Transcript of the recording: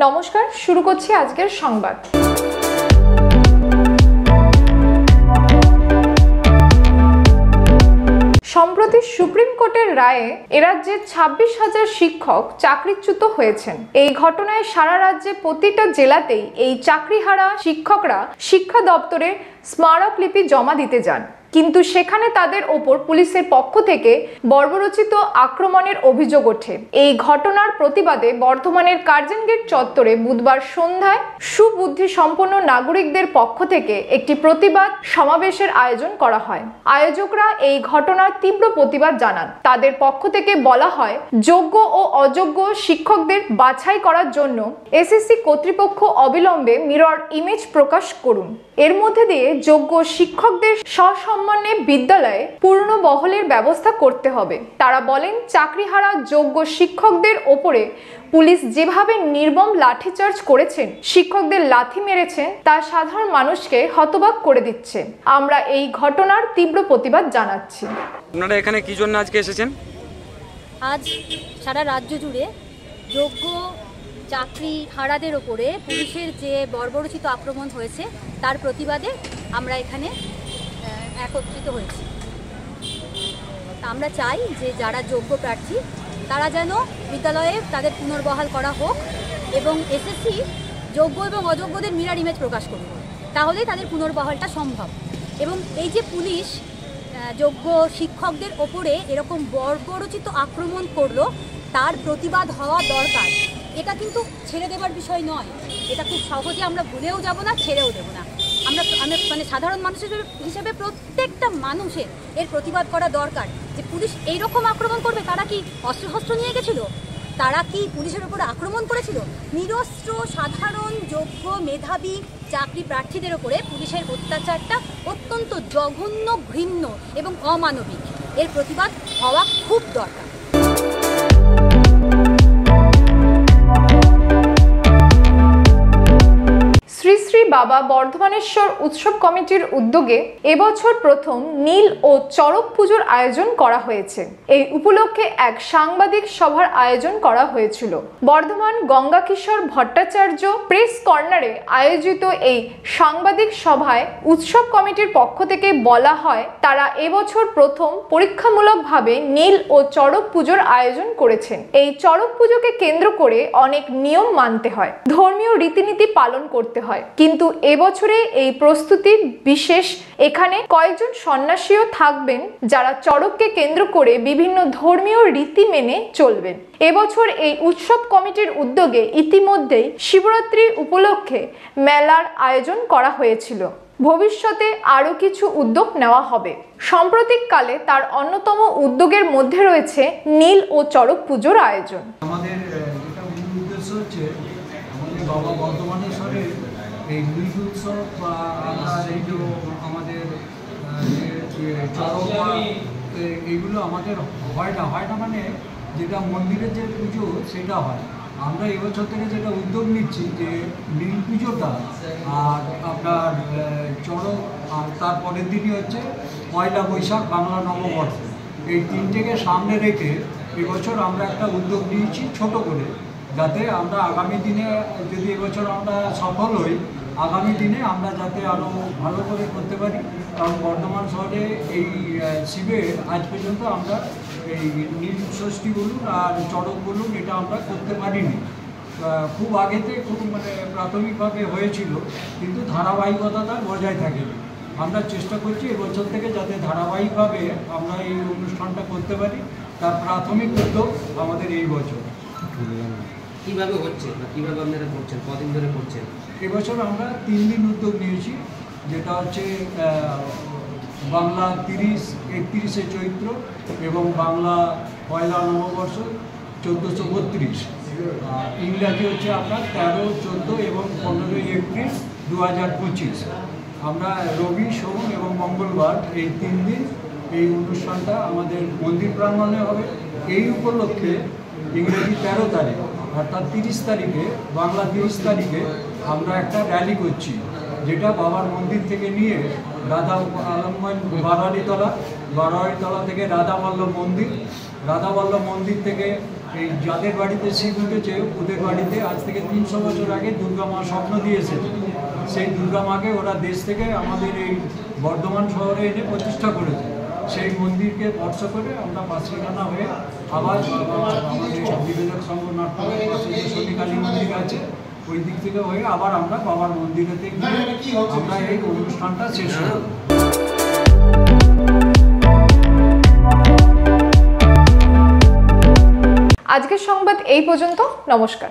নমস্কার, শুরু করছি আজকের সংবাদ। সম্প্রতি সুপ্রিম কোর্টের রায়ে এরাজ্যে 26,000 শিক্ষক চাকরিচ্যুত হয়েছেন। এই ঘটনায় সারা রাজ্যে প্রতিটা জেলাতেই এই চাকরিহারা শিক্ষকরা শিক্ষা দপ্তরে স্মারকলিপি জমা দিতে যান, কিন্তু সেখানে তাদের ওপর পুলিশের পক্ষ থেকে বর্বরোচিত আক্রমণের অভিযোগ ওঠে। এই ঘটনার প্রতিবাদে বর্ধমানের কার্জন গেট চত্বরে বুধবার সন্ধ্যায় সুবুদ্ধি সম্পন্ন নাগরিকদের পক্ষ থেকে একটি প্রতিবাদ সমাবেশের আয়োজন করা হয়। আয়োজকরা এই ঘটনার তীব্র প্রতিবাদ জানান। তাদের পক্ষ থেকে বলা হয়, যোগ্য ও অযোগ্য শিক্ষকদের বাছাই করার জন্য এসএসসি কর্তৃপক্ষ অবিলম্বে মিরর ইমেজ প্রকাশ করুন। এর মধ্যে দিয়ে যোগ্য শিক্ষকদের সসম্মানে বিদ্যালয়ে পূর্ণ বহলের ব্যবস্থা করতে হবে। তারা বলেন, চাকরিহারা যোগ্য শিক্ষকদের ওপরে পুলিশ যেভাবে নির্মম লাঠিচার্জ করেছেন, শিক্ষকদের লাথি মেরেছেন, তা সাধারণ মানুষকে হতবাক করে দিচ্ছে। আমরা এই ঘটনার তীব্র প্রতিবাদ জানাচ্ছি। আপনারা এখানে কি জন্য আজকে এসেছেন? আজ সারা রাজ্য জুড়ে যোগ্য চাকরিহারাদের ওপরে পুলিশের যে বর্বরোচিত আক্রমণ হয়েছে তার প্রতিবাদে আমরা এখানে একত্রিত হয়েছি। আমরা চাই যে যারা যোগ্য প্রার্থী তারা যেন বিদ্যালয়ে তাদের পুনর্বহাল করা হোক এবং এসএসসি যোগ্য এবং অযোগ্যদের মিরর ইমেজ প্রকাশ করবে, তাহলেই তাদের পুনর্বহালটা সম্ভব। এবং এই যে পুলিশ যোগ্য শিক্ষকদের ওপরে এরকম বর্বরোচিত আক্রমণ করলো, তার প্রতিবাদ হওয়া দরকার। এটা কিন্তু ছেড়ে দেবার বিষয় নয়, এটা খুব সহজে আমরা ভুলেও যাব না, ছেড়েও দেব না। আমরা মানে সাধারণ মানুষের হিসেবে প্রত্যেকটা মানুষের এর প্রতিবাদ করা দরকার যে পুলিশ এইরকম আক্রমণ করবে। তারা কি অস্ত্র নিয়ে গেছিল? তারা কি পুলিশের ওপরে আক্রমণ করেছিল? নিরস্ত্র সাধারণ যোগ্য মেধাবী চাকরি প্রার্থীদের ওপরে পুলিশের অত্যাচারটা অত্যন্ত জঘন্য, ঘৃণ্য এবং অমানবিক। এর প্রতিবাদ হওয়া খুব দরকার। শ্রী শ্রী বাবা বর্ধমানেশ্বর উৎসব কমিটির উদ্যোগে এবছর প্রথম নীল ও চড়ক পুজোর আয়োজন করা হয়েছে। এই উপলক্ষে এক সাংবাদিক সভার আয়োজন করা হয়েছিল। বর্ধমান গঙ্গাকিশোর ভট্টাচার্য প্রেস কর্নারে আয়োজিত এই সাংবাদিক সভায় উৎসব কমিটির পক্ষ থেকে বলা হয়, তারা এবছর প্রথম পরীক্ষামূলকভাবে নীল ও চড়ক পুজোর আয়োজন করেছেন। এই চড়ক পুজোকে কেন্দ্র করে অনেক নিয়ম মানতে হয়, ধর্মীয় রীতিনীতি পালন করতে হয়, কিন্তু এবছরে এই প্রস্তুতি বিশেষ। এখানে কয়েকজন সন্ন্যাসীও থাকবেন যারা চড়ককে কেন্দ্র করে বিভিন্ন ধর্মীয় রীতি মেনে চলবেন। এবছর এই উৎসব কমিটির উদ্যোগে ইতিমধ্যেই শিবরাত্রি উপলক্ষে মেলার আয়োজন করা হয়েছিল। ভবিষ্যতে আরো কিছু উদ্যোগ নেওয়া হবে। সাম্প্রতিককালে তার অন্যতম উদ্যোগের মধ্যে রয়েছে নীল ও চড়ক পুজোর আয়োজন। আমাদের যেটা মূল উদ্দেশ্য হচ্ছে আমাদের বাবা বর্ধমানেশ্বরের এই নীল উৎসব বা আমরা এই যে আমাদের চড়ক এইগুলো আমাদের হয় না মানে যেটা মন্দিরের যে পুজো সেটা হয়। আমরা এবছর থেকে যেটা উদ্যোগ নিচ্ছি যে নীল পুজোটা আর আপনার চড়ক, আর তারপরের দিনই হচ্ছে পয়লা বৈশাখ বাংলা নববর্ষ। এই তিনটেকে সামনে রেখে এবছর আমরা একটা উদ্যোগ নিয়েছি ছোট করে, যাতে আমরা আগামী দিনে যদি এবছর আমরা সফল হই, আগামী দিনে আমরা যাতে আরও ভালো করে করতে পারি। কারণ বর্ধমান শহরে এই শিবের আজ পর্যন্ত আমরা এই নীল ষষ্ঠী বলুন আর চড়ক বলুন এটা আমরা করতে পারিনি। খুব আগেতে খুব প্রাথমিকভাবে হয়েছিল, কিন্তু ধারাবাহিকতাটা বজায় থাকেনি। আমরা চেষ্টা করছি এবছর থেকে যাতে ধারাবাহিকভাবে আমরা এই অনুষ্ঠানটা করতে পারি, তার প্রাথমিক উদ্যোগ আমাদের এই বছর। কিভাবে হচ্ছে বা কিভাবে আপনারা করছেন, কদিন ধরে করছেন? এবছর আমরা 3 দিন উদ্যোগ নিয়েছি, যেটা হচ্ছে বাংলা 31শে চৈত্র এবং বাংলা পয়লা নববর্ষ 1432, ইংরাজি হচ্ছে আপনার 13, 14 এবং 15ই এপ্রিল 2025। আমরা রবি, সোম এবং মঙ্গলবার এই 3 দিন এই অনুষ্ঠানটা আমাদের মন্দির প্রাঙ্গণে হবে। এই উপলক্ষে ইংরেজি 13 তারিখ অর্থাৎ 30 তারিখে, বাংলা 30 তারিখে আমরা একটা র্যালি করছি, যেটা বাবার মন্দির থেকে নিয়ে রাধা আলমগঞ্জ বারালিতলা গড়াইতলা থেকে রাধাবল্লভ মন্দির, রাধাবল্লভ মন্দির থেকে এই যাদের বাড়িতে শিব উঠেছে ওদের বাড়িতে আজ থেকে 300 বছর আগে দুর্গা মা স্বপ্ন দিয়েছে। সেই দুর্গা মাকে ওরা দেশ থেকে আমাদের এই বর্ধমান শহরে এনে প্রতিষ্ঠা করেছে। সেই মন্দিরকে স্পর্শ করে আমরা পাঁচিখানা হয়ে আবার আমাদের বিবেচক সংঘ নাট্যের পাশে যে শনিকালী মন্দির আছে ওই দিক থেকে হয়ে আবার আমরা বাবার মন্দিরেতে গিয়ে আমরা এই অনুষ্ঠানটা শেষ করি। আজকের সংবাদ এই পর্যন্ত। নমস্কার।